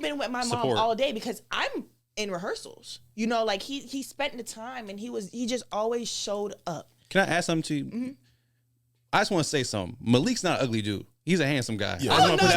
have been with my mom all day because I'm in rehearsals. You know, like he spent the time and he just always showed up. Can I ask something to you? Mm-hmm. I just want to say something. Malik's not an ugly dude. He's a handsome guy. Yeah. I just want to put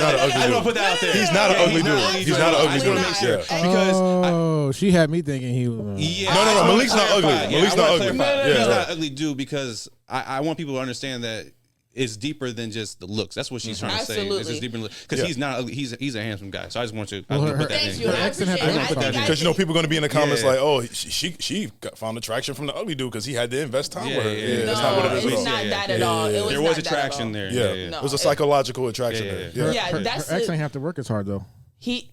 that out there. He's not an ugly dude. He's not an ugly dude. Make sure. Because she had me thinking he was. Yeah. No. Malik's not ugly. Malik's not ugly. He's not an ugly dude because I want people to understand that it's deeper than just the looks. That's what she's trying to say. It's just deeper than because he's not ugly. He's a handsome guy. So I just want to put that in. Because people are going to be in the comments like, oh, she found attraction from the ugly dude because he had to invest time with her. Yeah, that's not what it is. It's not that at all. There was attraction there. Yeah, it was a psychological attraction there. Yeah, her ex ain't have to work as hard though. He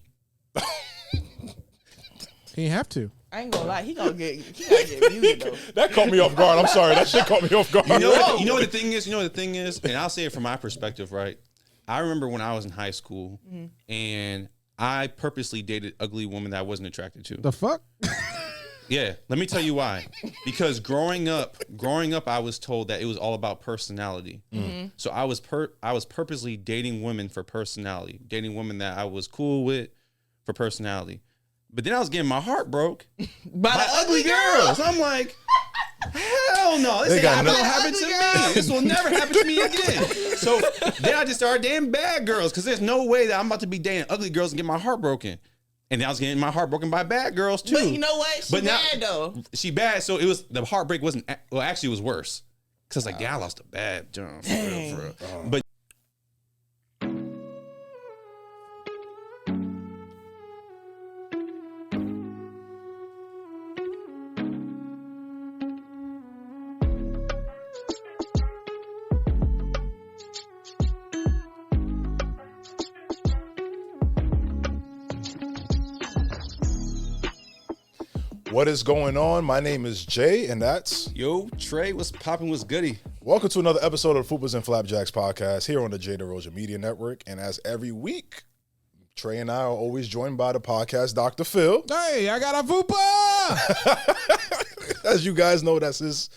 have to. I ain't gonna lie, he gonna get muted though. That caught me off guard. I'm sorry, that shit caught me off guard. You know what the thing is? And I'll say it from my perspective, right? I remember when I was in high school, and I purposely dated ugly women that I wasn't attracted to. The fuck? Yeah, let me tell you why. Because growing up, I was told that it was all about personality. So I was purposely dating women for personality, dating women that I was cool with for personality. But then I was getting my heart broke by ugly girls. I'm like, hell no, this ain't gonna happen to me. This will never happen to me again. So then I just started dating bad girls because there's no way that I'm about to be dating ugly girls and get my heart broken. And then I was getting my heart broken by bad girls too. But you know what? She bad though. She bad. So it was the heartbreak wasn't. Well, actually, it was worse because like, yeah, I lost a bad job. For real. But. What is going on? My name is Jay, and that's... Yo, Trey, what's poppin', what's goody? Welcome to another episode of the Fupas and Flapjacks podcast here on the Jay Derosier Media Network. And as every week, Trey and I are always joined by the podcast Dr. Phil. Hey, I got a Fupa! As you guys know, that's his...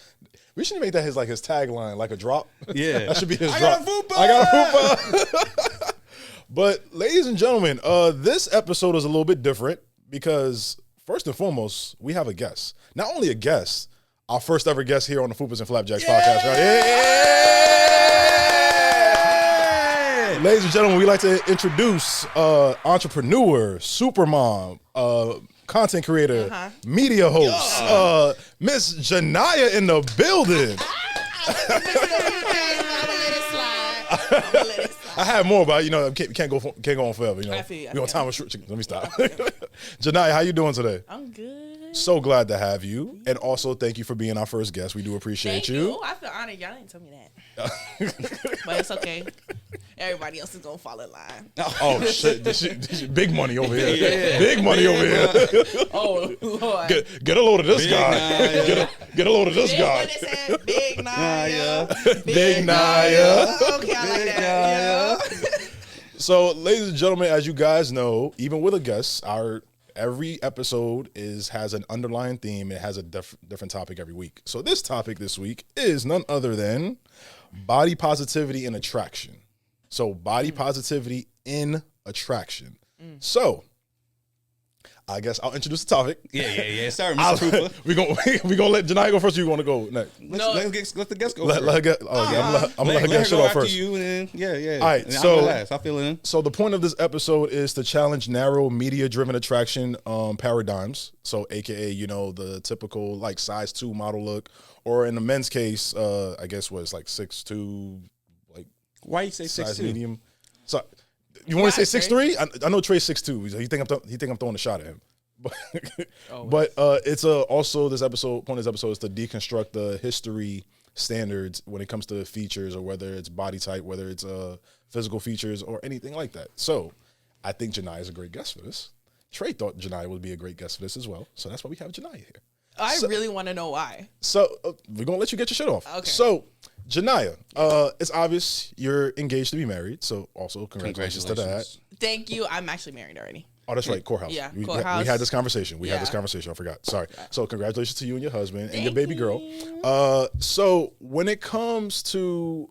We should make that his tagline, like a drop. Yeah. That should be his I drop. I got a Fupa! But, ladies and gentlemen, this episode is a little bit different because... First and foremost, we have a guest. Not only a guest, our first ever guest here on the Fupas and Flapjacks podcast. Right? Yeah! Ladies and gentlemen, we'd like to introduce entrepreneur, supermom, content creator, media host, Miss Jani-ah in the building. I had more, but can't go on forever. We on time restriction. Let me stop. Jani-ah, how you doing today? I'm good. So glad to have you, and also thank you for being our first guest. We do appreciate you. Oh, I feel honored. Y'all didn't tell me that, but it's okay. Everybody else is gonna fall in line. Oh shit! This big money over here. Yeah. Big money over here. Oh Lord! Get a load of this guy. Get a load of this guy. Big Naya. Big Naya. Okay, I like that. So, ladies and gentlemen, as you guys know, even with a guest, every episode has an underlying theme. It has a different topic every week. So this topic this week is none other than body positivity and attraction. So body positivity in attraction. So I guess I'll introduce the topic. Yeah. Sorry, Mr. Cooper. We gonna let Jani go first. Or you want to go next? Let the guest go. I'm gonna let her get shit off first. You and then, yeah. All right. And So I feel it in. So the point of this episode is to challenge narrow media-driven attraction paradigms. So, AKA, the typical size 2 model look, or in the men's case, I guess what it's 6'2", Why you say 6'2"? medium. So. You want to say 6'3"? I know Trey's 6'2". He think I'm throwing a shot at him, but it's also this episode. Point of this episode is to deconstruct the history standards when it comes to features, or whether it's body type, whether it's physical features, or anything like that. So I think Jani is a great guest for this. Trey thought Jani would be a great guest for this as well. So that's why we have Jani here. I really want to know why. So we're gonna let you get your shit off. Okay. So Jani-ah, it's obvious you're engaged to be married. So also congratulations to that. Thank you. I'm actually married already. Oh, that's right, courthouse. Yeah, courthouse. We had this conversation. I forgot. Sorry. So congratulations to you and your husband and your baby girl. So when it comes to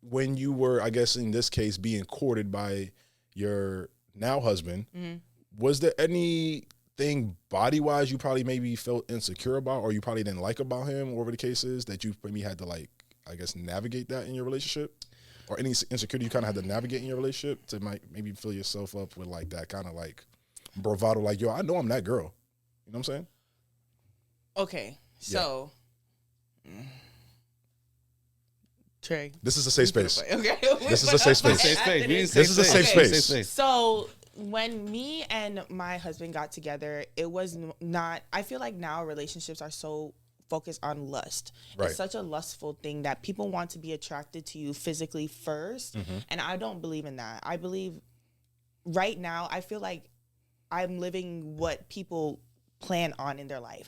when you were, I guess in this case, being courted by your now husband, Was there anything body-wise you probably maybe felt insecure about, or you probably didn't like about him, or whatever the case is, that you maybe had to, like, I guess, navigate that in your relationship? Or any insecurity you kind of had to navigate in your relationship to maybe fill yourself up with, like, that kind of, like, bravado, like, yo, I know I'm that girl. You know what I'm saying? Okay, so... Trey. This is a safe space. Okay. This is a safe space. Safe space. This is a safe space. So when me and my husband got together, it was not, I feel like now relationships are so focused on lust. Right. It's such a lustful thing that people want to be attracted to you physically first. And I don't believe in that. I believe right now, I feel like I'm living what people plan on in their life.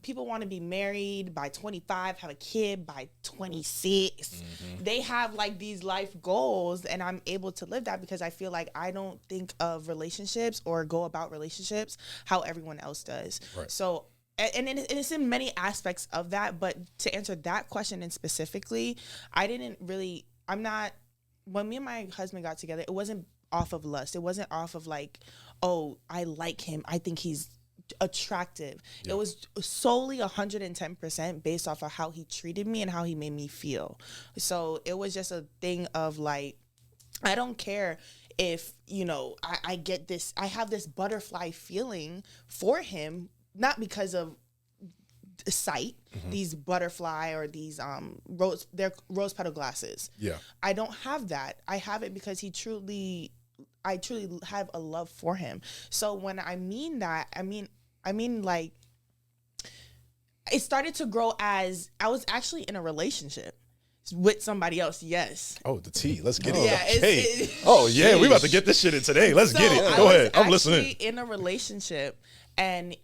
People want to be married by 25, have a kid by 26. They have like these life goals, and I'm able to live that because I feel like I don't think of relationships or go about relationships how everyone else does. Right. So, and it's in many aspects of that, but to answer that question and specifically, when me and my husband got together, it wasn't off of lust. It wasn't off of like, oh, I like him, I think he's attractive. It was solely 110% based off of how he treated me and how he made me feel. So it was just a thing of like, I don't care if, I get this, I have this butterfly feeling for him, not because of sight, these butterfly or these they're rose petal glasses. Yeah. I don't have that. I have it because I truly have a love for him. So when I mean that, I mean like it started to grow as I was actually in a relationship with somebody else. Yes. Oh, the tea. Let's get it. Yeah. We about to get this shit in today. Let's get it. Go ahead. I'm listening. In a relationship, and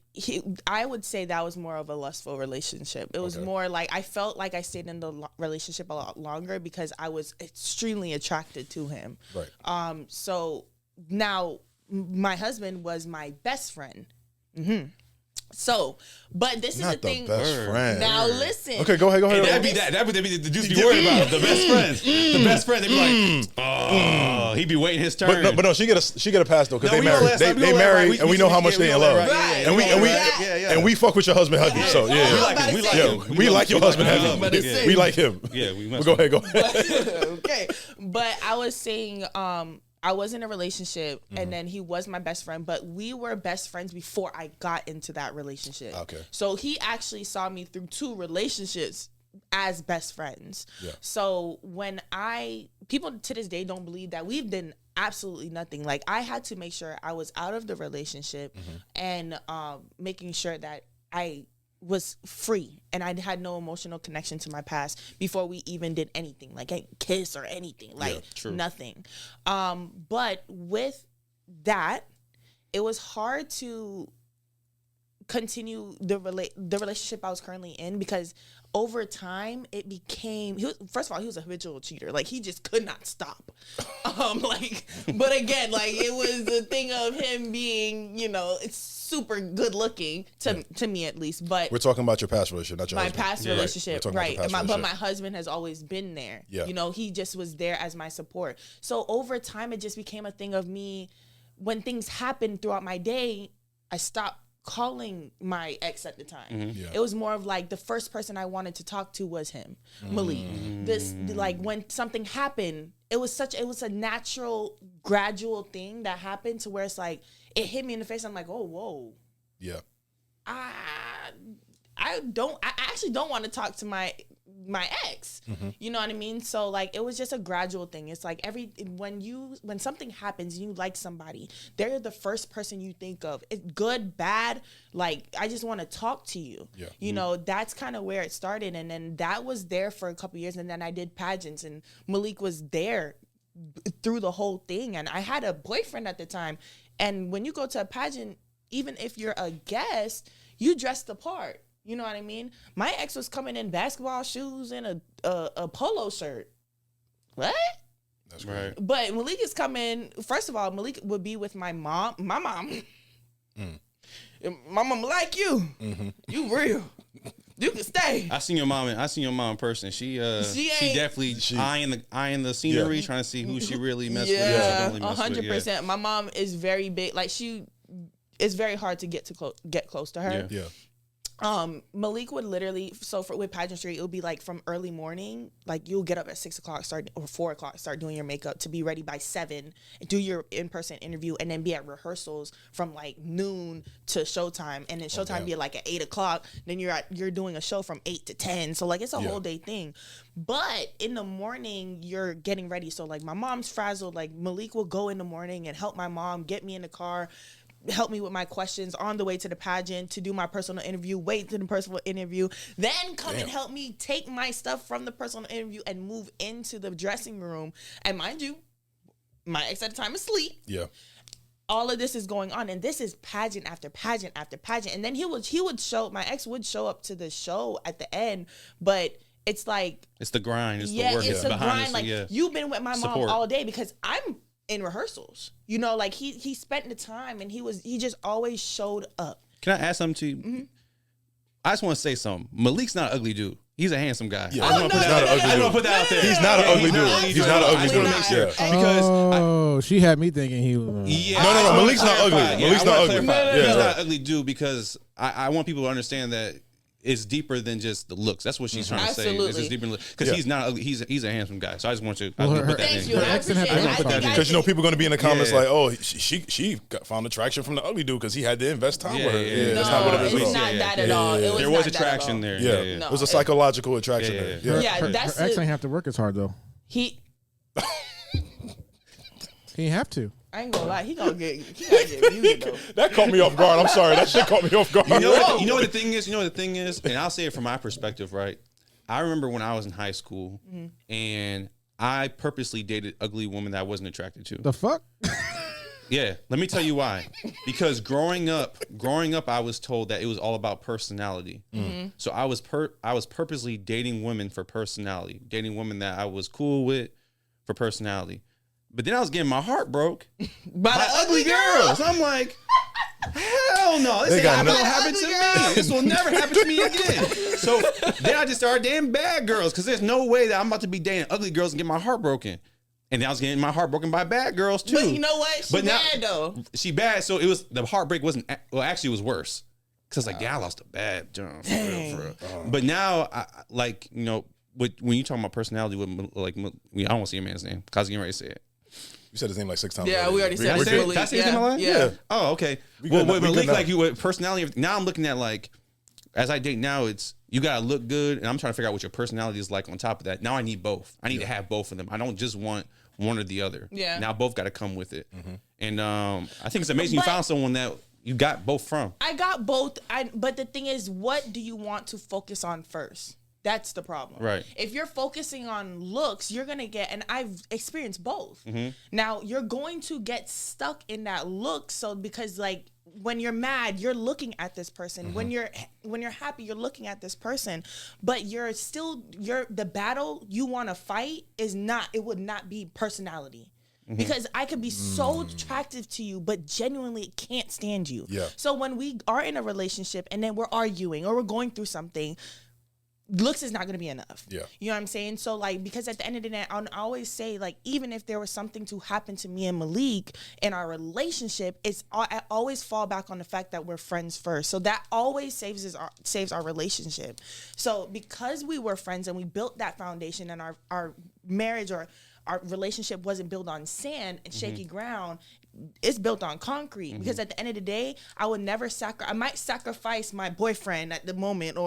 I would say that was more of a lustful relationship. It was more like I felt like I stayed in the relationship a lot longer because I was extremely attracted to him. Right. So now my husband was my best friend. So, but this Not is the thing. Best friend. Now listen. Okay, go ahead. That'd be the dudes be worried about the best friends. The best friend, they'd be like, oh, he'd be waiting his turn. But no, she get a pass though because they married. They married, and we know how much they in love. And we fuck with your husband heavy. So we like your husband heavy. We like him. Yeah, we must. Go ahead. Okay, but I was saying, I was in a relationship, and then he was my best friend, but we were best friends before I got into that relationship. Okay. So he actually saw me through 2 relationships as best friends. Yeah. So when people to this day don't believe that we've done absolutely nothing. Like I had to make sure I was out of the relationship and making sure that I was free and I had no emotional connection to my past before we even did anything, like a kiss or anything, like nothing. But with that, it was hard to continue the relationship I was currently in because over time it became, first of all, he was a habitual cheater. Like he just could not stop. But again, like it was the thing of him being, it's super good looking to me at least. But we're talking about your past relationship, not your husband. Past relationship, right? But my husband has always been there. Yeah. He just was there as my support. So over time, it just became a thing of me. When things happened throughout my day, I stopped calling my ex at the time. It was more of like the first person I wanted to talk to was him, Malik. This like when something happened, it was a natural, gradual thing that happened to where it's like it hit me in the face. I'm like, oh, whoa. Yeah. I actually don't want to talk to my ex. You know what I mean? So like it was just a gradual thing. It's like when something happens and you like somebody, they're the first person you think of. It's good, bad, like I just want to talk to you. Yeah. That's kind of where it started, and then that was there for a couple years, and then I did pageants and Malik was there through the whole thing, and I had a boyfriend at the time. And when you go to a pageant, even if you're a guest, you dress the part. You know what I mean? My ex was coming in basketball shoes and a polo shirt. What? That's right. But Malik is coming. First of all, Malik would be with my mom. My mom. My mom like you. You real. You can stay. I seen your mom in person. She definitely eyeing the scenery, trying to see who she really messed with. Yeah, 100%. My mom is very big. Like she it's very hard to get close to her. Yeah. Malik would literally, with pageantry, it would be like from early morning, like you'll get up at 6 o'clock, or 4 o'clock, start doing your makeup to be ready by 7, do your in-person interview, and then be at rehearsals from like noon to showtime, and then showtime be like at 8 o'clock. Then you're doing a show from 8 to 10, so like it's a whole day thing. But in the morning, you're getting ready. So like my mom's frazzled. Like Malik will go in the morning and help my mom get me in the car, help me with my questions on the way to the pageant, to do my personal interview, wait to the personal interview, then come and help me take my stuff from the personal interview and move into the dressing room. And mind you, my ex at the time is asleep. Yeah. All of this is going on, and this is pageant after pageant after pageant. And then my ex would show up to the show at the end, but it's like, it's the grind. It's the work. It's the grind. Like you've been with my mom all day because I'm in rehearsals, like he spent the time, and he just always showed up. Can I ask something to you? Mm-hmm. I just want to say something. Malik's not an ugly dude. He's a handsome guy. Yeah. I want to put that out there. He's not an ugly dude. He's not an ugly dude. Sure. Yeah. Because she had me thinking he was. No. Malik's not ugly. Malik's not ugly. He's not an ugly dude because I want people to understand that it's deeper than just the looks. That's what she's trying to say. It's just deeper because he's not ugly. He's a handsome guy. So I just want to put that in. Because people are going to be in the comments like, oh, she found attraction from the ugly dude because he had to invest time with her. Yeah, that's not what it is. It's not that at all. There was attraction there. Yeah, it was a psychological attraction there. Yeah, her ex ain't have to work as hard though. He have to. I ain't gonna lie, he gonna get muted though. That caught me off guard. I'm sorry, that shit caught me off guard. You know what the thing is? And I'll say it from my perspective, right? I remember when I was in high school, and I purposely dated ugly women that I wasn't attracted to. The fuck? Yeah, let me tell you why. Because growing up, I was told that it was all about personality. So I was purposely dating women for personality, dating women that I was cool with for personality. But then I was getting my heart broke by ugly girls. I'm like, hell no, this ain't gonna happen to me. This will never happen to me again. So then I just started dating bad girls because there's no way that I'm about to be dating ugly girls and get my heart broken. And then I was getting my heart broken by bad girls too. But you know what? She bad though. She bad. So it was, the heartbreak wasn't, well, actually it was worse. Because like, I lost a bad job. For real. But now, when you talk about personality, with like, I don't want to say a man's name because I was getting ready to say it. You said his name like 6 times. Yeah, we already said it. Did I say his name a lot? Yeah. Oh, okay. Well, with Malik, like you with personality, now I'm looking at like, as I date now, it's you gotta look good, and I'm trying to figure out what your personality is like on top of that. Now I need both. I need to have both of them. I don't just want one or the other. Yeah. Now both got to come with it. And I think it's amazing you found someone that you got both from. I got both. But the thing is, what do you want to focus on first? That's the problem. Right. If you're focusing on looks, you're going to get, and I've experienced both. Now, you're going to get stuck in that look. So, because like when you're mad, you're looking at this person. When you're happy, you're looking at this person. But the battle you want to fight it would not be personality. Because I could be so attractive to you, but genuinely can't stand you. Yeah. So when we are in a relationship and then we're arguing or we're going through something, looks is not going to be enough. Yeah. You know what I'm saying? So like, because at the end of the day, I always say like, even if there was something to happen to me and Malik in our relationship, I always fall back on the fact that we're friends first. So that always saves our relationship. So because we were friends and we built that foundation, and our marriage or our relationship wasn't built on sand and shaky ground, it's built on concrete. Because at the end of the day, I would never I might sacrifice my boyfriend at the moment,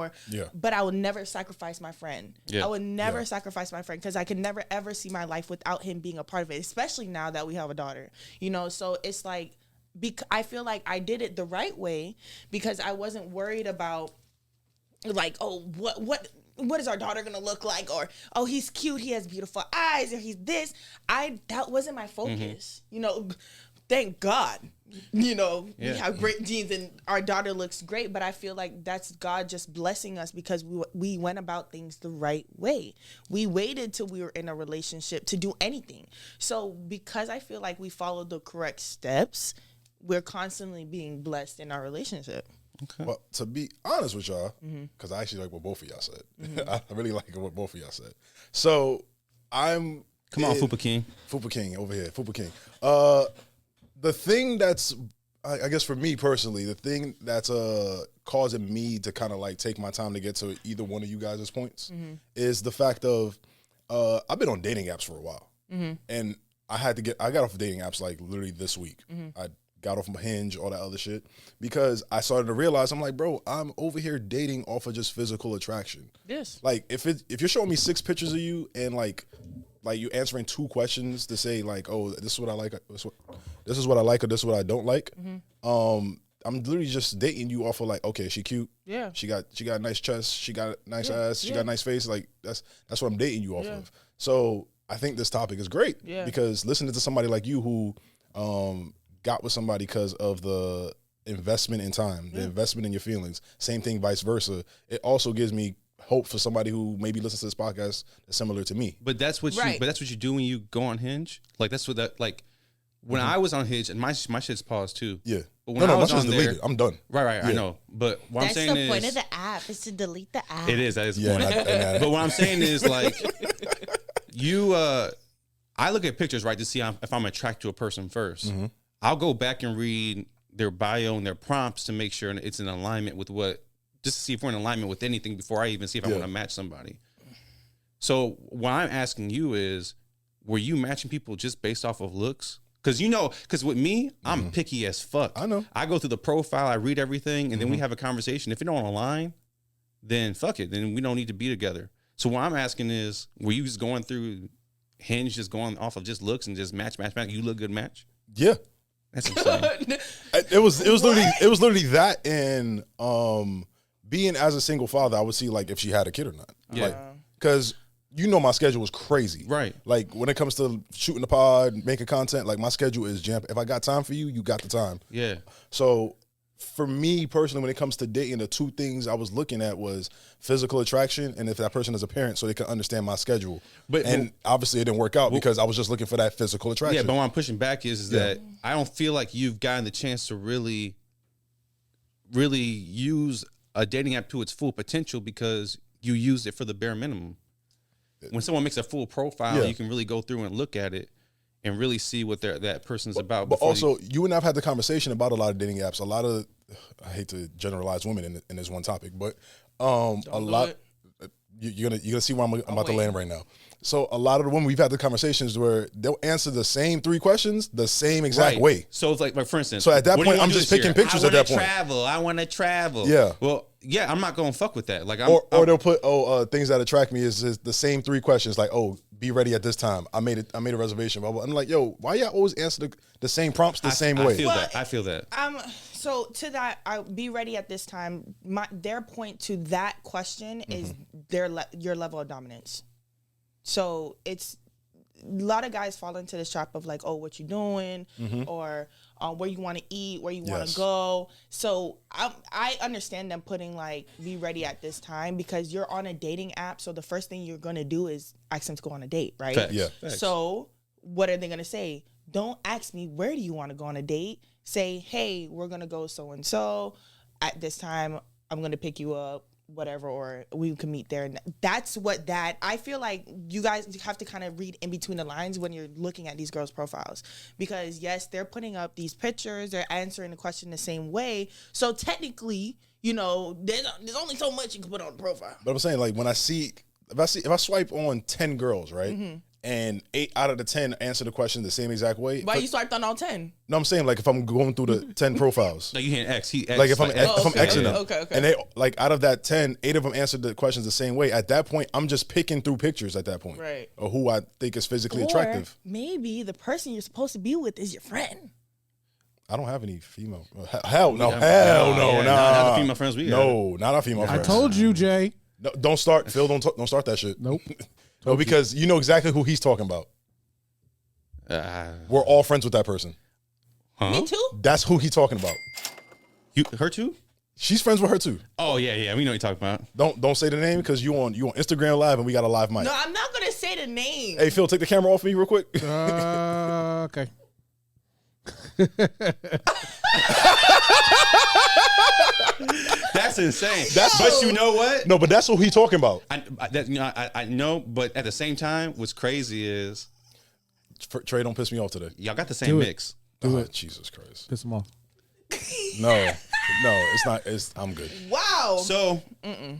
but I would never sacrifice my friend. I would never sacrifice my friend, because I could never ever see my life without him being a part of it, especially now that we have a daughter. So it's like, I feel like I did it the right way because I wasn't worried about like, oh, what is our daughter gonna look like, or oh, he's cute, he has beautiful eyes, or he's this. That wasn't my focus. Thank God. We have great genes and our daughter looks great, but I feel like that's God just blessing us because we went about things the right way. We waited till we were in a relationship to do anything. So because I feel like we followed the correct steps, we're constantly being blessed in our relationship. Okay. Well, to be honest with y'all, because I actually like what both of y'all said. I really like what both of y'all said. So Come on, Fupa King. Fupa King over here. Fupa King. The thing that's I guess for me personally, the thing that's causing me to kind of like take my time to get to either one of you guys' points is the fact of I've been on dating apps for a while, and I got off of dating apps like literally this week. I got off my Hinge, all that other shit, because I started to realize I'm like, bro, I'm over here dating off of just physical attraction. Yes. Like if you're showing me 6 pictures of you and like you answering 2 questions to say like, oh, this is what I like, this is what I like, or this is what I don't like. I'm literally just dating you off of like, okay, she cute. Yeah. She got a nice chest. She got a nice ass. She got a nice face. Like that's what I'm dating you off of. So I think this topic is great because listening to somebody like you who got with somebody because of the investment in time, the investment in your feelings, same thing, vice versa. It also gives me hope for somebody who maybe listens to this podcast that's similar to me. But that's what you do when you go on Hinge. Like that's what that like. When I was on Hinge, and my shit's paused too. Yeah. But when I was on there, deleted. I'm done. Right. Yeah. I know. But what I'm saying is, that's the point of the app is to delete the app. It is. That is the point. But what I'm saying is like, I look at pictures, right, to see if I'm attracted to a person first. I'll go back and read their bio and their prompts to make sure it's in alignment with just to see if we're in alignment with anything before I even see if I want to match somebody. So what I'm asking you is, were you matching people just based off of looks? Because with me, I'm picky as fuck. I know. I go through the profile, I read everything, and then we have a conversation. If it don't align, then fuck it. Then we don't need to be together. So what I'm asking is, were you just going through Hinge, just going off of just looks and just match? You look good, match? Yeah. That's insane. It was literally that, and being as a single father, I would see like if she had a kid or not. Yeah. Because my schedule is crazy. Right. Like when it comes to shooting the pod, making content, like my schedule is jam. If I got time for you, you got the time. Yeah. So for me personally, when it comes to dating, the 2 things I was looking at was physical attraction and if that person is a parent, so they can understand my schedule. But obviously it didn't work out because I was just looking for that physical attraction. Yeah, but what I'm pushing back is that I don't feel like you've gotten the chance to really use a dating app to its full potential because you used it for the bare minimum. When someone makes a full profile, you can really go through and look at it and really see what that person's about. But also, you and I have had the conversation about a lot of dating apps. A lot of, I hate to generalize women in this one topic, but you're gonna see where I'm about to land right now. So a lot of the women, we've had the conversations where they'll answer the same 3 questions the same exact way. So it's like for instance. So at that point, I'm just picking pictures at that point. I want to travel. Yeah. Well, yeah, I'm not going to fuck with that. Like, or they'll put things that attract me is the same 3 questions. Like, be ready at this time. I made a reservation. Blah, blah. I'm like, yo, why y'all always answer the same prompts the same way? I feel that. So to that, I be ready at this time. Their point to that question is your level of dominance. So it's a lot of guys fall into this trap of like, oh, what you doing, or where you want to eat, where you want to go. So I understand them putting like, be ready at this time because you're on a dating app. So the first thing you're gonna do is ask them to go on a date, right? Facts. Yeah. Facts. So what are they gonna say? Don't ask me where do you want to go on a date. Say, hey, we're gonna go so and so at this time. I'm gonna pick you up. Whatever, or we can meet there. And that's what I feel like you guys have to kind of read in between the lines when you're looking at these girls' profiles. Because yes, they're putting up these pictures, they're answering the question the same way. So technically, there's only so much you can put on the profile. But I'm saying, like, if I swipe on 10 girls, right? And 8 out of the 10 answer the question the same exact way. Why you swiped on all 10? No, I'm saying like if I'm going through the 10 profiles. No, you can't X. Like if I'm Xing them. Okay. And they like out of that 10, 8 of them answered the questions the same way. At that point, I'm just picking through pictures at that point. Right. Or who I think is physically attractive. Maybe the person you're supposed to be with is your friend. I don't have any female. Hell no. Not the female friends we got. No, not our female friends. I told you, Jay. No, don't start. Phil, don't start that shit. Nope. No, because you know exactly who he's talking about. We're all friends with that person. Huh? Me too? That's who he's talking about. Her too? She's friends with her too. Oh yeah. We know what you're talking about. Don't say the name because you on Instagram Live and we got a live mic. No, I'm not gonna say the name. Hey Phil, take the camera off me real quick. Okay. That's insane. But you know what? No, but that's who he's talking about. I know, but at the same time, what's crazy is Trey, don't piss me off today. y'all got the same mix. Do it. Jesus Christ. Piss him off. No, it's not. I'm good. Wow. So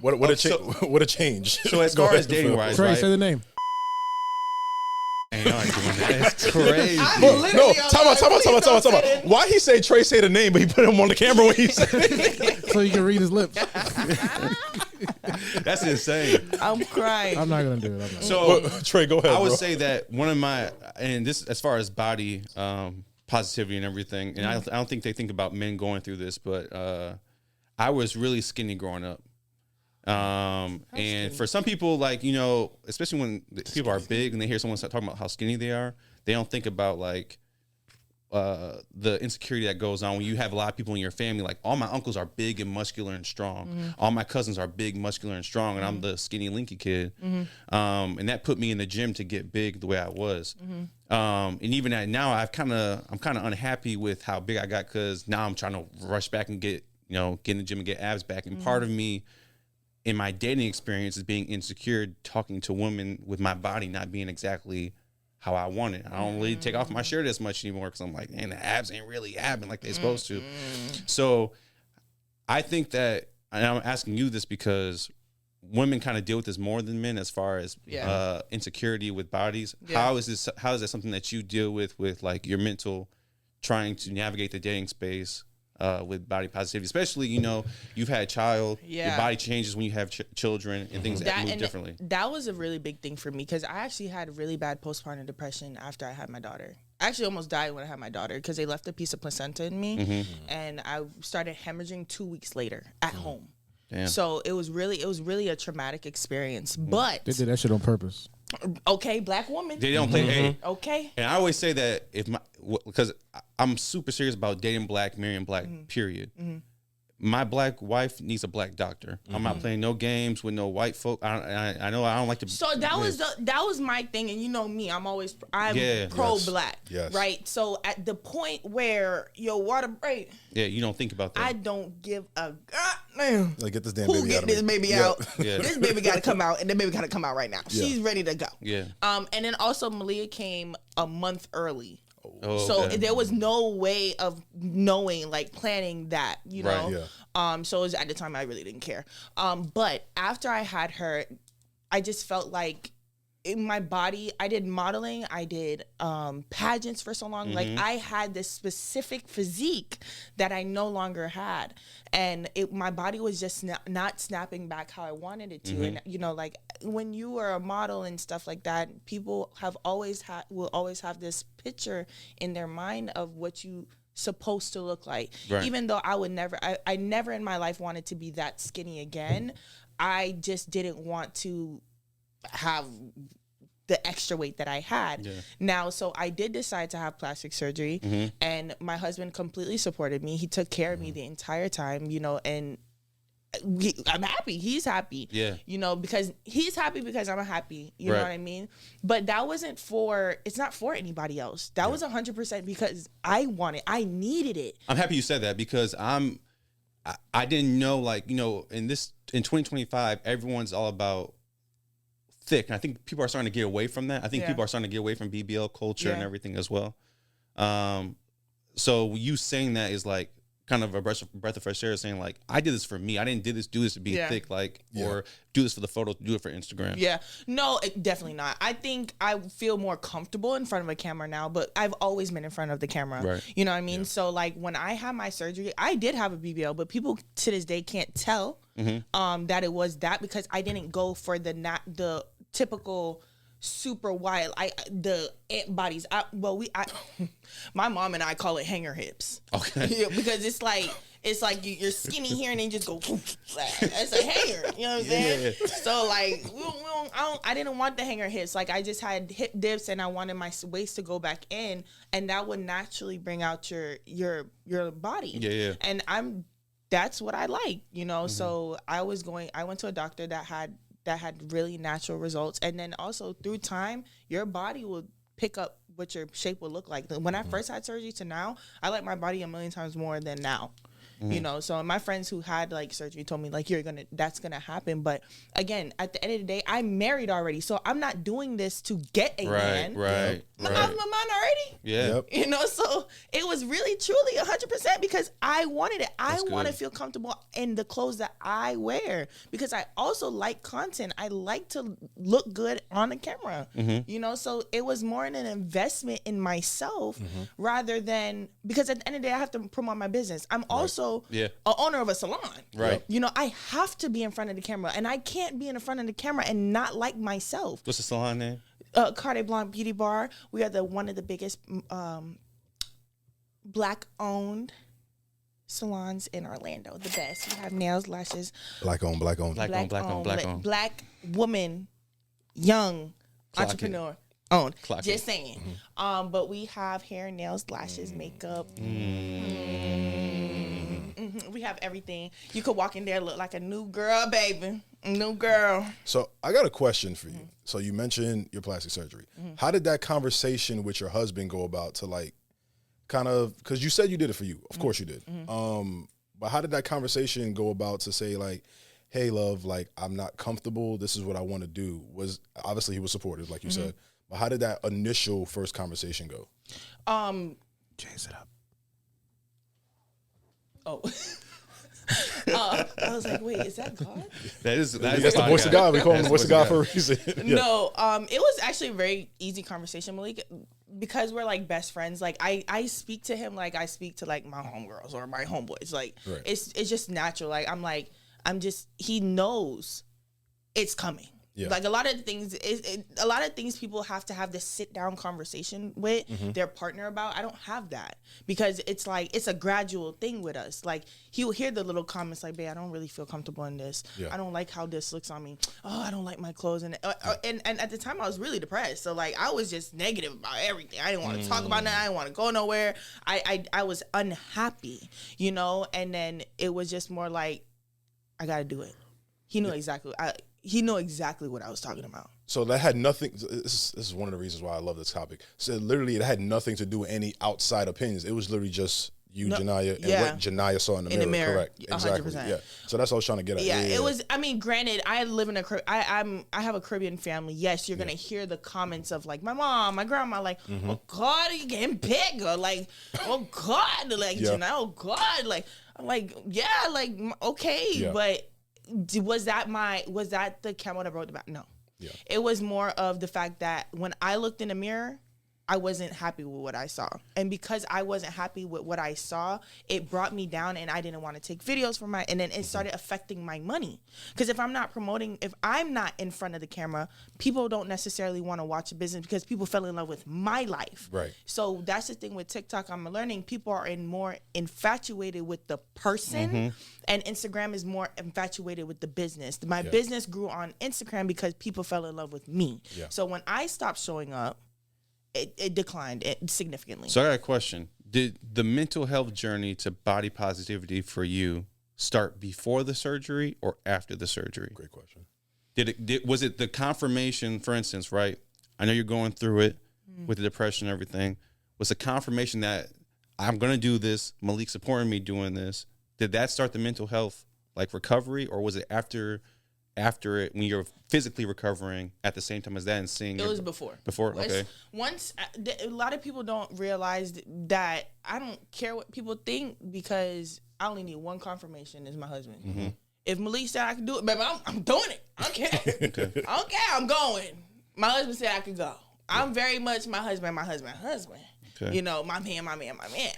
What a change. So as far as dating wise, Trey, right? say the name. Ain't y'all ain't doing that. It's crazy. No, time out. Why he say Trey say the name, but he put him on the camera when he said it? So you can read his lips. That's insane. I'm crying. I'm not gonna do it. So Trey, go ahead. I would bro. say that one of my, and this as far as body positivity and everything, and I don't think they think about men going through this, but I was really skinny growing up. And for some people, like, you know, especially when people are big and they hear someone start talking about how skinny they are, they don't think about like the insecurity that goes on when you have a lot of people in your family. Like, all my uncles are big and muscular and strong. All my cousins are big, muscular, and strong, and I'm the skinny, linky kid. And that put me in the gym to get big the way I was. And even at now, I'm kind of unhappy with how big I got, because now I'm trying to rush back and get in the gym and get abs back. And part of me in my dating experience is being insecure, talking to women with my body not being exactly how I want it. I don't really take off my shirt as much anymore, because I'm like, man, the abs ain't really abbing like they're supposed to. So I think that, and I'm asking you this because women kind of deal with this more than men as far as insecurity with bodies. How is that something that you deal with like your mental, trying to navigate the dating space with body positivity, especially, you know, you've had a child, your body changes when you have children and things that move differently. That was a really big thing for me, because I actually had really bad postpartum depression after I had my daughter. I actually almost died when I had my daughter, because they left a piece of placenta in me, and I started hemorrhaging 2 weeks later at home. Damn. So it was really a traumatic experience. But They did that shit on purpose. okay, black woman. They don't play. Hey, Okay. and I always say that because I'm super serious about dating black, marrying black, period. My black wife needs a black doctor. I'm not playing no games with no white folk. I know I don't like to. So that was my thing, and you know me, I'm pro black, right? So at the point where your water break, you don't think about that. I don't give a goddamn. Like, get this damn Who baby get out this of me. baby out? This baby got to come out, and the baby got to come out right now. She's ready to go. Yeah. And then also Malia came a month early. Oh, so okay. there was no way of knowing, like, planning that, you know. Right, so it was, at the time I really didn't care. But after I had her, I just felt like in my body, I did modeling, I did pageants for so long. Like, I had this specific physique that I no longer had, and my body was just not snapping back how I wanted it to. And you know, like, when you are a model and stuff like that, people will always have this picture in their mind of what you supposed to look like. Right. Even though I never in my life wanted to be that skinny again. I just didn't want to have the extra weight that I had. Now, so I did decide to have plastic surgery, and my husband completely supported me. He took care of me the entire time, you know, and I'm happy. He's happy. You know, because he's happy because I'm happy. You know what I mean? But that wasn't it's not for anybody else. That was 100% because I needed it. I'm happy you said that, because I didn't know, like, you know, in 2025, everyone's all about thick. And I think people are starting to get away from that. I think people are starting to get away from BBL culture and everything as well. So you saying that is like kind of a breath of fresh air, saying like, I did this for me. I didn't do this to be thick, like, or do this for the photo, do it for Instagram. No, definitely not. I think I feel more comfortable in front of a camera now, but I've always been in front of the camera. Right. You know what I mean? So like, when I had my surgery, I did have a BBL, but people to this day can't tell that it was that, because I didn't go for the typical super wide, the ant bodies. My mom and I call it hanger hips. Okay. Because it's like you're skinny here and then just go. It's a hanger. You know what I'm saying? So like, I didn't want the hanger hips. Like, I just had hip dips, and I wanted my waist to go back in, and that would naturally bring out your body. And that's what I like, you know. So I went to a doctor that had really natural results. And then also through time, your body will pick up what your shape will look like. When I first had surgery to now, I like my body a million times more than now. you know. So my friends who had like surgery told me like that's gonna happen. But again, at the end of the day, I'm married already, so I'm not doing this to get a man. Right. I'm off my mind already. Yeah. Yep. You know, so it was really truly 100% because I wanted it. I want to feel comfortable in the clothes that I wear because I also like content. I like to look good on the camera. You know, so it was more an investment in myself rather than because at the end of the day I have to promote my business. I'm also an owner of a salon. Right. You know, I have to be in front of the camera and I can't be in front of the camera and not like myself. What's the salon name? Carte Blanc Beauty Bar. We are one of the biggest Black-owned salons in Orlando. The best. We have nails, lashes. Black owned. Black owned. Black woman, young entrepreneur owned. Just saying. But we have hair, nails, lashes, makeup. We have everything. You could walk in there look like a new girl, baby. New girl. So I got a question for you. So you mentioned your plastic surgery. How did that conversation with your husband go about to like kind of, because you said you did it for you. Of course you did. But how did that conversation go about to say like, hey, love, like I'm not comfortable. This is what I want to do. Was obviously he was supportive, like you said. But how did that initial first conversation go? Change it up. Oh. I was like, wait, is that God? That's the voice of God. We call him the voice of God for a reason. No, it was actually a very easy conversation, Malik, because we're like best friends. Like I speak to him like I speak to like my homegirls or my homeboys. Like it's just natural. Like he knows it's coming. Yeah. Like a lot of things people have to have this sit down conversation with their partner about. I don't have that because it's like it's a gradual thing with us. Like he'll hear the little comments like, "Babe, I don't really feel comfortable in this. Yeah. I don't like how this looks on me. Oh, I don't like my clothes." And at the time I was really depressed, so like I was just negative about everything. I didn't want to talk about that. I didn't want to go nowhere. I was unhappy, you know. And then it was just more like I got to do it. He knew exactly. He knew exactly what I was talking about. So that had nothing. This is one of the reasons why I love this topic. So literally, it had nothing to do with any outside opinions. It was literally just you, Jani-ah, and what Jani-ah saw in the mirror. Correct. 100%. Exactly. Yeah. So that's what I was trying to get at. Yeah, it was. I mean, granted, I live in I have a Caribbean family. Yes, you're gonna hear the comments of like my mom, my grandma, like, oh God, are you getting bigger? Like, oh God, like Jani-ah, oh God, like I'm like, yeah, like okay, but. Was that the camel that wrote about? No. Yeah. It was more of the fact that when I looked in the mirror, I wasn't happy with what I saw. And because I wasn't happy with what I saw, it brought me down and I didn't want to take videos for and then it started affecting my money. Because if I'm not in front of the camera, people don't necessarily want to watch a business because people fell in love with my life. Right. So that's the thing with TikTok. I'm learning people are more infatuated with the person and Instagram is more infatuated with the business. My business grew on Instagram because people fell in love with me. Yeah. So when I stopped showing up, it declined significantly. So I got a question. Did the mental health journey to body positivity for you start before the surgery or after the surgery? Great question. Was it the confirmation, for instance, right? I know you're going through it with the depression and everything. Was the confirmation that I'm going to do this, Malik supporting me doing this, did that start the mental health like recovery, or was it after it when you're physically recovering at the same time as that and seeing it was before okay. Once a lot of people don't realize that I don't care what people think because I only need one confirmation is my husband. If Malik said I could do it, baby, I'm doing it. I don't care. Okay. I don't care. I'm going. My husband said I could go. I'm very much my husband. Okay. You know, my man.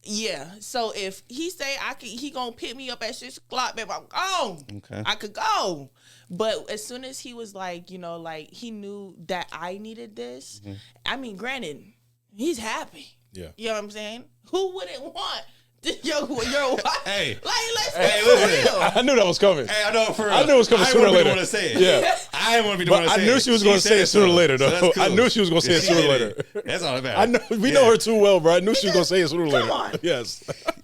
Yeah. So if he say he gonna pick me up at 6:00, baby, I'm gone. Okay. I could go. But as soon as he was like, you know, like he knew that I needed this. I mean, granted, he's happy. Yeah. You know what I'm saying? Who wouldn't want your wife? Hey. Like, let's be real. I knew that was coming. Hey, I know for real. I knew it was coming sooner or later. I didn't want to say it. Yeah. I didn't want to be the one to say it. I knew she was going to say it sooner or later, though. So cool. I knew she was going to say it sooner or later. That's all that matters. I know. We know her too well, bro. I knew she was going to say it sooner or later. Come on. Yes.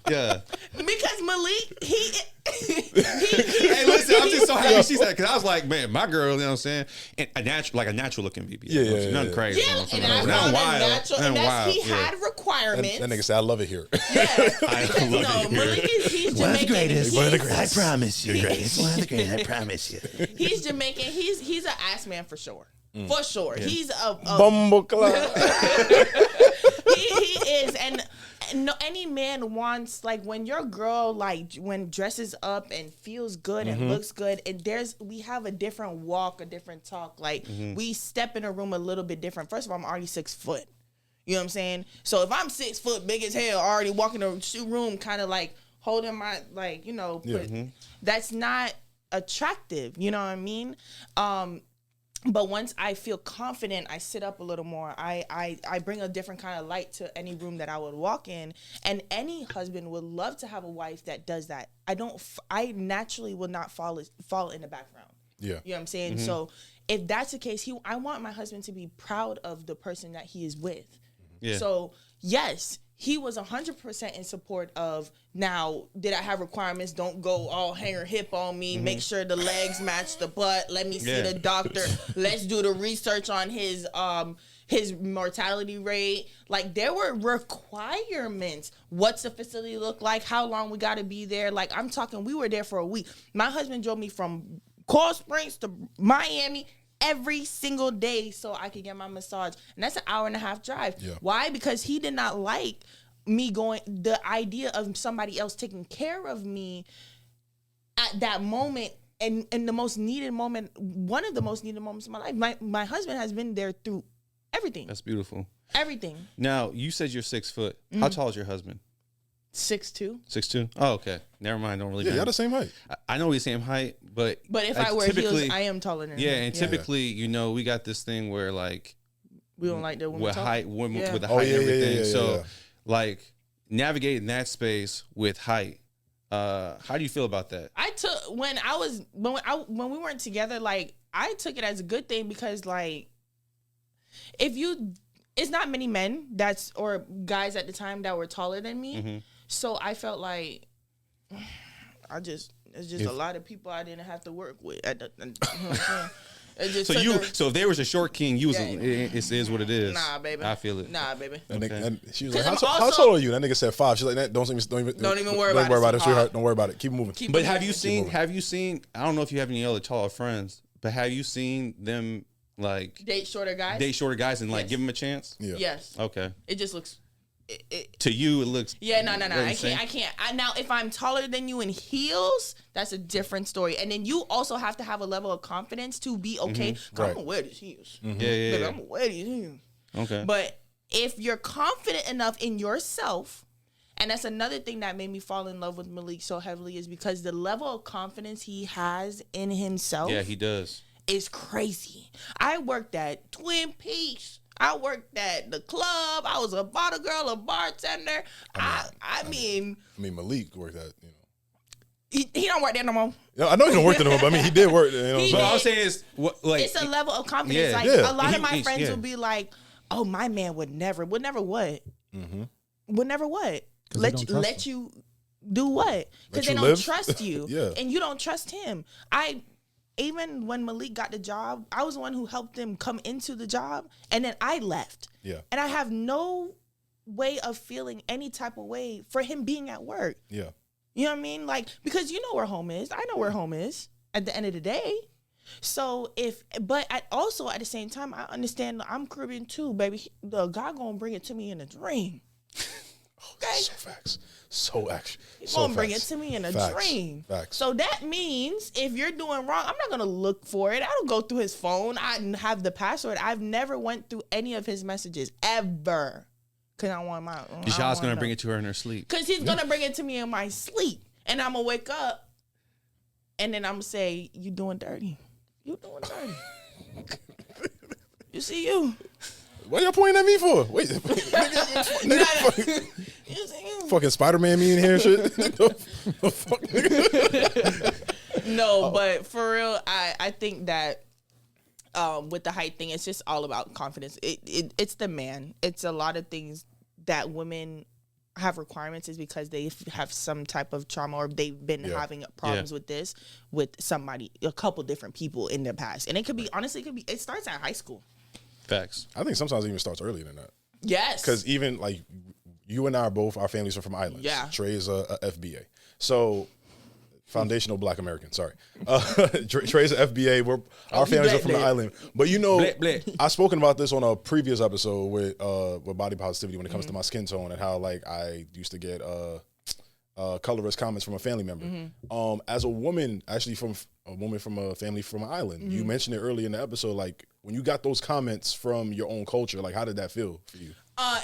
Yeah. Because Malik, he hey, listen. I'm just so happy she said because I was like, man, my girl, you know what I'm saying, and a natural looking BBL. Yeah. Nothing crazy. Yeah, and I Nothing found wild. a natural, and that's, he Yeah. had requirements. That nigga said, I love it here. Yeah, I because, love it here. Malik he's One of the Jamaican. greatest. One of the greatest. I promise you. It's one of the greatest. I promise you. He's Jamaican. He's an ass man for sure. For sure. Yeah. He's a Bumbleclad. he is, and no, any man wants, like, when your girl, like, when dresses up and feels good and looks good, and we have a different walk, a different talk, like we step in a room a little bit different. First of all, I'm already 6 foot. You know what I'm saying? So if I'm 6 foot, big as hell, already walking a room, kind of like holding my, like, you know, that's not attractive. You know what I mean? But once I feel confident, I sit up a little more. I bring a different kind of light to any room that I would walk in. And any husband would love to have a wife that does that. I naturally will not fall in the background. Yeah. You know what I'm saying? So if that's the case, I want my husband to be proud of the person that he is with. Yeah. So yes, he was 100% in support of, now, did I have requirements? Don't go all hanger hip on me. Make sure the legs match the butt. Let me see the doctor. Let's do the research on his mortality rate. Like, there were requirements. What's the facility look like? How long we got to be there? Like, I'm talking, we were there for a week. My husband drove me from Coral Springs to Miami every single day so I could get my massage. And that's an 1.5 hour drive. Yeah. Why? Because he did not like me going, the idea of somebody else taking care of me at that moment, and the most needed moment, one of the most needed moments of my life. My husband has been there through everything. That's beautiful. Everything. Now, you said you're 6 foot. How tall is your husband? 6'2". 6'2". Oh, okay. Never mind. Don't really. Yeah, y'all the same height. I know we're the same height, but if I wear heels, I am taller than him. Yeah, and typically, you know, we got this thing where, like, we don't like the women with tall. height, with the height and everything. So, like, navigating that space with height. How do you feel about that? I took when we weren't together, like, I took it as a good thing because, like, it's not many men or guys at the time that were taller than me. So I felt like it's just a lot of people I didn't have to work with. You know what I'm saying? So if there was a short king, you was it is what it is. Nah, baby. I feel it. Nah, baby. And she was like, how tall are you? That nigga said 5. She's like, don't even worry about it, sweetheart. Don't worry about it. Keep moving. But have you seen, I don't know if you have any other taller friends, but have you seen them, like, date shorter guys and, like, give them a chance? Yeah. Yes. Okay. It just looks. To you, it looks. Yeah, no. I can't. Now, if I'm taller than you in heels, that's a different story. And then you also have to have a level of confidence to be okay. I'm gonna wear these heels. Yeah. I'm gonna wear these heels. Okay. But if you're confident enough in yourself, and that's another thing that made me fall in love with Malik so heavily, is because the level of confidence he has in himself. Yeah, he does. Is crazy. I worked at Twin Peaks. I worked at the club. I was a bottle girl, a bartender. I mean, Malik worked at, you know. He don't work there no more. Yeah, I know he don't work there no more, but I mean, he did work there. You know what I'm saying is, like, it's a level of confidence. Yeah. Like, Yeah. a lot of my friends will be like, "Oh, my man would never what? Would never what? Let you do what? Because they don't trust you, Yeah. and you don't trust him." Even when Malik got the job, I was the one who helped him come into the job, and then I left. Yeah. And I have no way of feeling any type of way for him being at work. Yeah. You know what I mean? Like, because you know where home is. I know where home is at the end of the day. So also at the same time, I understand I'm Caribbean too, baby. The God gonna bring it to me in a dream. Okay? So facts. So actually. He's gonna bring it to me in a dream. Facts. So that means if you're doing wrong, I'm not gonna look for it. I don't go through his phone. I have the password. I've never went through any of his messages ever. Cause I want my. Y'all's gonna bring it to her in her sleep. Cause he's gonna bring it to me in my sleep, and I'm gonna wake up, and then I'm gonna say, "You doing dirty? You doing dirty? You see you." What y'all pointing at me for? Wait, fucking Spider-Man me in here and shit. No, but for real, I think that with the height thing, it's just all about confidence. It's the man. It's a lot of things that women have requirements is because they have some type of trauma or they've been having problems with this with somebody, a couple different people in their past. And it could be, honestly, it starts at high school. Facts. I think sometimes it even starts earlier than that. Yes. Because even like you and I are both, our families are from islands. Yeah. Trey is a FBA. So foundational Black American, sorry. Trey's an FBA. Our families are from the island. But you know, I've spoken about this on a previous episode with body positivity when it comes to my skin tone and how like I used to get colorist comments from a family member. As a woman, actually from a family from an island, you mentioned it earlier in the episode, like when you got those comments from your own culture, like how did that feel for you?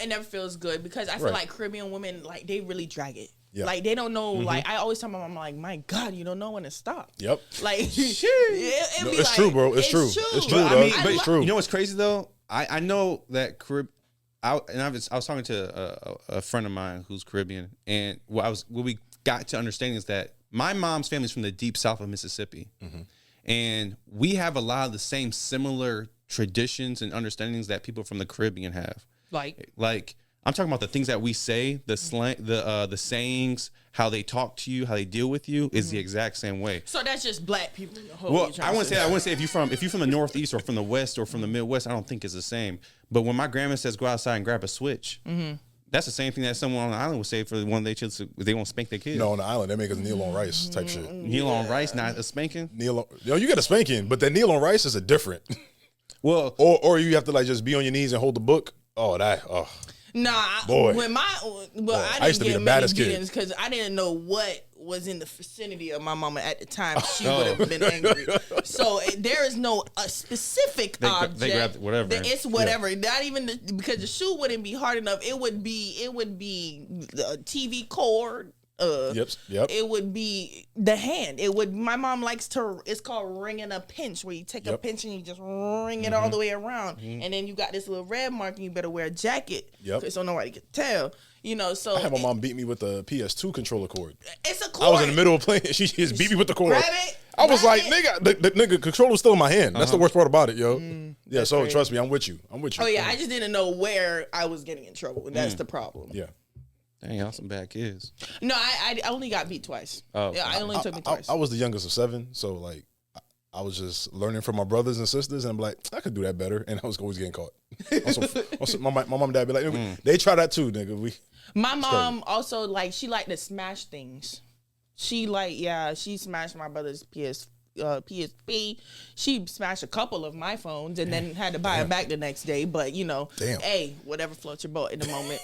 It never feels good because I feel like Caribbean women, like they really drag it. Yeah. Like they don't know. Like I always tell my mom, like, my God, you don't know when to stop. Yep. Like it's true, bro. It's true. It's true. But, I mean, it's true. You know what's crazy though? I know that I was talking to a friend of mine who's Caribbean, and what we got to understanding is that my mom's family is from the deep south of Mississippi, and we have a lot of the same similar traditions and understandings that people from the Caribbean have. Like I'm talking about the things that we say, the slang, the sayings, how they talk to you, how they deal with you is the exact same way. So that's just Black people. Well, I wouldn't say if you're from the Northeast or from the West or from the Midwest, I don't think it's the same. But when my grandma says go outside and grab a switch, that's the same thing that someone on the island would say for one of their kids. They won't spank their kids. No, on the island they make us kneel on rice type shit. Kneel on rice, not a spanking. You get a spanking, but that kneel on rice is a different. Well, or you have to like just be on your knees and hold the book. Nah, boy. I used to be the baddest kid because I didn't know what was in the vicinity of my mama at the time. She would have been angry. So there is no a specific object. They grabbed whatever. It's whatever. Yeah. Not even because the shoe wouldn't be hard enough. It would be a TV cord. Yep. It would be the hand. My mom likes to, it's called ringing a pinch, where you take a pinch and you just ring it all the way around. And then you got this little red mark and you better wear a jacket. So nobody can tell. So I had my mom beat me with the PS2 controller cord. It's a cord. I was in the middle of playing. She just beat me with the cord. Grab it. I was like, nigga, the nigga controller's still in my hand. That's the worst part about it, yo. Yeah, so crazy. Trust me, I'm with you. Oh yeah, I just didn't know where I was getting in trouble. And that's the problem. Yeah. Dang, y'all some bad kids. No, I only got beat twice. Oh, yeah, I only took me twice. I was the youngest of 7, so like I was just learning from my brothers and sisters, and I'm like, I could do that better, and I was always getting caught. Also, my mom and dad be like, they try that too, nigga. My mom also like she liked to smash things. She smashed my brother's PSP. She smashed a couple of my phones and then had to buy it back the next day. But hey, whatever floats your boat in the moment.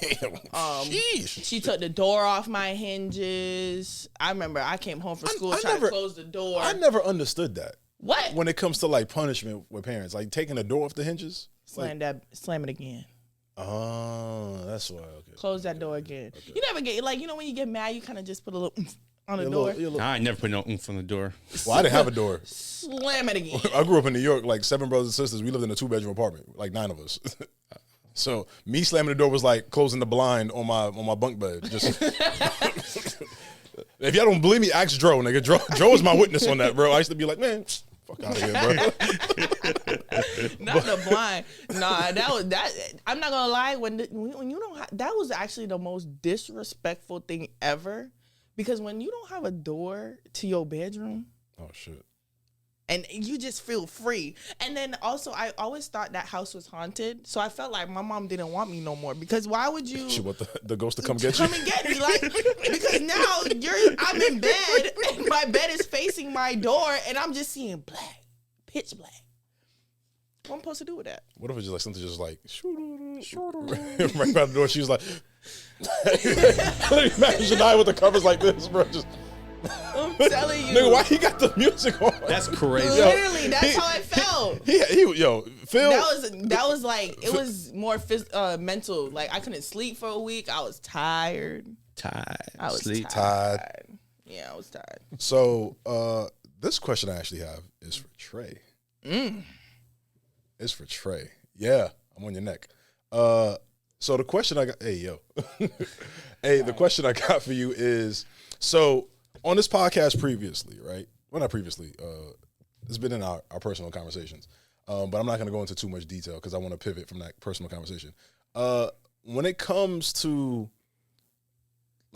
She took the door off my hinges. I remember I came home from school trying to close the door. I never understood that. What? When it comes to like punishment with parents, like taking the door off the hinges? Slam it again. Oh, that's why. Okay. Close that door again. Okay. You never get when you get mad, you kind of just put a little on the door. I ain't never put no oomph on the door. Well, I didn't have a door. Slam it again. I grew up in New York, like 7 brothers and sisters. We lived in a 2-bedroom apartment, like 9 of us. So me slamming the door was like closing the blind on my bunk bed. Just if y'all don't believe me, ask Dro, nigga. Dro is my witness on that, bro. I used to be like, man, fuck out of here, bro. Not the blind. Nah, that. I'm not gonna lie. When you don't, that was actually the most disrespectful thing ever. Because when you don't have a door to your bedroom, oh shit, and you just feel free. And then also, I always thought that house was haunted, so I felt like my mom didn't want me no more. Because why would you? She want the ghost to come get you? Come and get me, like because now I'm in bed and my bed is facing my door, and I'm just seeing black, pitch black. What am I supposed to do with that? What if it's just like something just like right by the door? She was like, imagine Jani with the covers like this, bro. Just I'm telling you, nigga, why he got the music on? That's crazy. Literally, that's how I felt. Phil. That was like it was more mental. Like I couldn't sleep for a week. I was tired. I was tired. Yeah, I was tired. So this question I actually have is for Trey. It's for Trey. Yeah, I'm on your neck. So the question I got, the question I got for you is, so on this podcast previously, right? Well, not previously. It's been in our personal conversations, but I'm not going to go into too much detail because I want to pivot from that personal conversation. When it comes to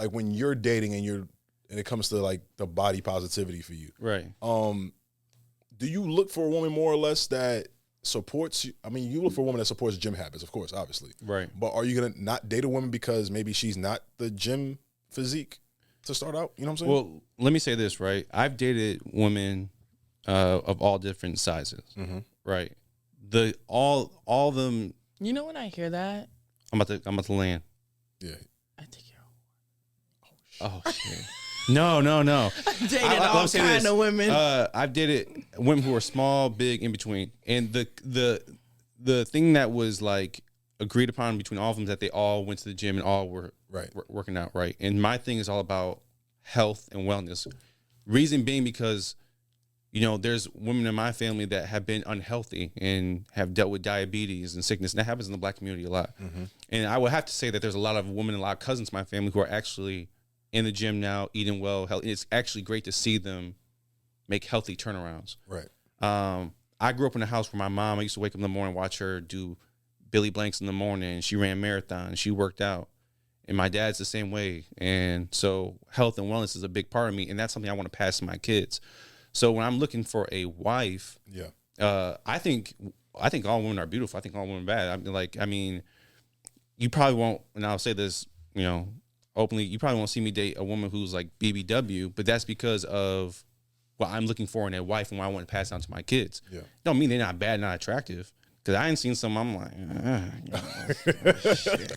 like when you're dating and it comes to like the body positivity for you, Right. Do you look for a woman more or less that supports you? I mean, you look for a woman that supports gym habits, of course, obviously. Right. But are you gonna not date a woman because maybe she's not the gym physique to start out? You know what I'm saying? Well, let me say this, right? I've dated women of all different sizes, right? All of them. You know when I hear that, I'm about to land. Yeah. I think you're. Oh shit. No. Dated all kind of women. I've dated women who are small, big, in between, and the thing that was like agreed upon between all of them is that they all went to the gym and all were working out, right? And my thing is all about health and wellness. Reason being because, you know, there's women in my family that have been unhealthy and have dealt with diabetes and sickness, and that happens in the Black community a lot. And I would have to say that there's a lot of women, a lot of cousins in my family who are actually in the gym now, eating well, healthy. It's actually great to see them make healthy turnarounds. Right. I grew up in a house where my mom, I used to wake up in the morning, watch her do Billy Blanks in the morning. She ran marathons. She worked out. And my dad's the same way. And so health and wellness is a big part of me. And that's something I want to pass to my kids. So when I'm looking for a wife, I think all women are beautiful. I think all women are bad. I mean, you probably won't, and I'll say this, you know, openly, you probably won't see me date a woman who's like BBW, but that's because of what I'm looking for in a wife and what I want to pass down to my kids. Yeah. Don't mean they're not bad, not attractive. Because I ain't seen some, I'm like, shit.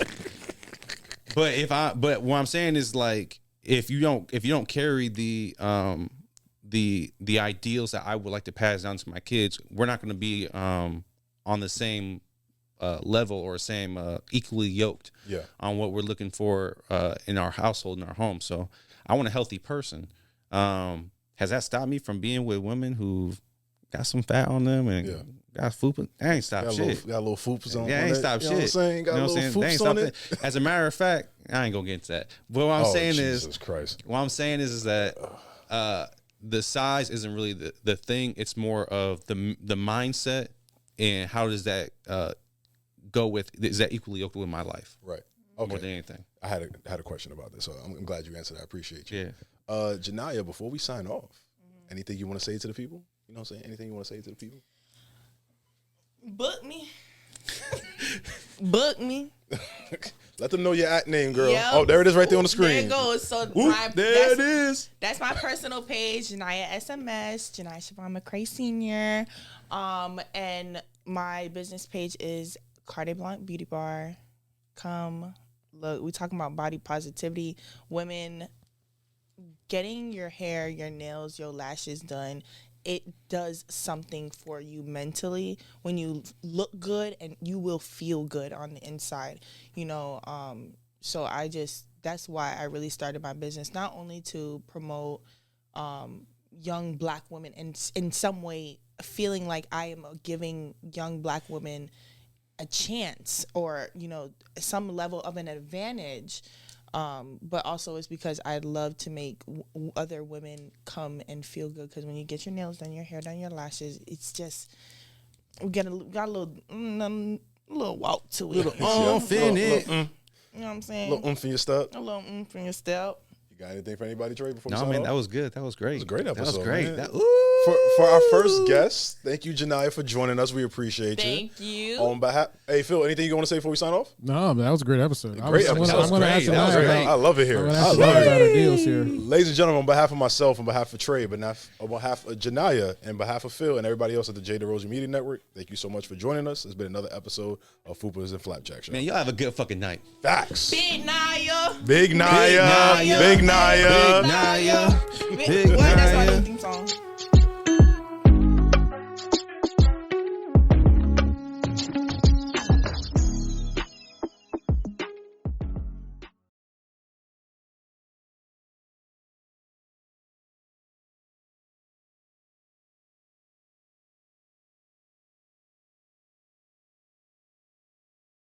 But what I'm saying is like, if you don't carry the ideals that I would like to pass down to my kids, we're not going to be on the same level or same equally yoked on what we're looking for in our household, in our home. So I want a healthy person. Has that stopped me from being with women who've got some fat on them and got fupas? That ain't stopped shit. Got a little fupas on. Yeah, ain't stopped shit. You know what I'm saying? Got a little fupas on it. As a matter of fact, I ain't gonna get into that. But what I'm saying Jesus Christ. What I'm saying is that the size isn't really the thing. It's more of the mindset and how does that go with, is that equally yoked with my life? Right. Okay. More than anything. I had a question about this, so I'm glad you answered. I appreciate you. Yeah. Jani-ah, before we sign off, anything you want to say to the people? You know what I'm saying? Anything you want to say to the people? Book me. Book me. Let them know your at name, girl. Yep. Oh, there it is right there on the screen. There it goes. So there it is. That's my personal page, Jani-ah SMS, Jani-ah Mccray Sr. And my business page is Carte Blanc Beauty Bar. Come look. We talking about body positivity. Women getting your hair, your nails, your lashes done. It does something for you mentally when you look good, and you will feel good on the inside, you know. So that's why I really started my business, not only to promote young Black women and in some way feeling like I am giving young Black women a chance or, you know, some level of an advantage. But also it's because I love to make other women come and feel good. Because when you get your nails done, your hair done, your lashes, it's just we got a little walk to it. Little in it. You know what I'm saying? A little oomph in your step. A little oomph in your step. You got anything for anybody, Trey? Before we No, sign man, off? that was good. That was great. It was a great episode. That was great. Man. For our first guest, thank you, Jani-ah, for joining us. We appreciate you. Thank you. On behalf, hey Phil, anything you want to say before we sign off? No, that was a great episode. Great episode. I'm going to ask That was Jani-ah great. about. I love it here. I love it. About our deals here. Ladies and gentlemen, on behalf of myself, on behalf of Trey, but not on behalf of Jani-ah, and behalf of Phil and everybody else at the Jay Derosier Media Network, thank you so much for joining us. It's been another episode of Fupas and Flapjacks. Man, y'all have a good fucking night. Facts. Big Naya. Big Naya. Big Naya. Big Naya. That's my new theme song.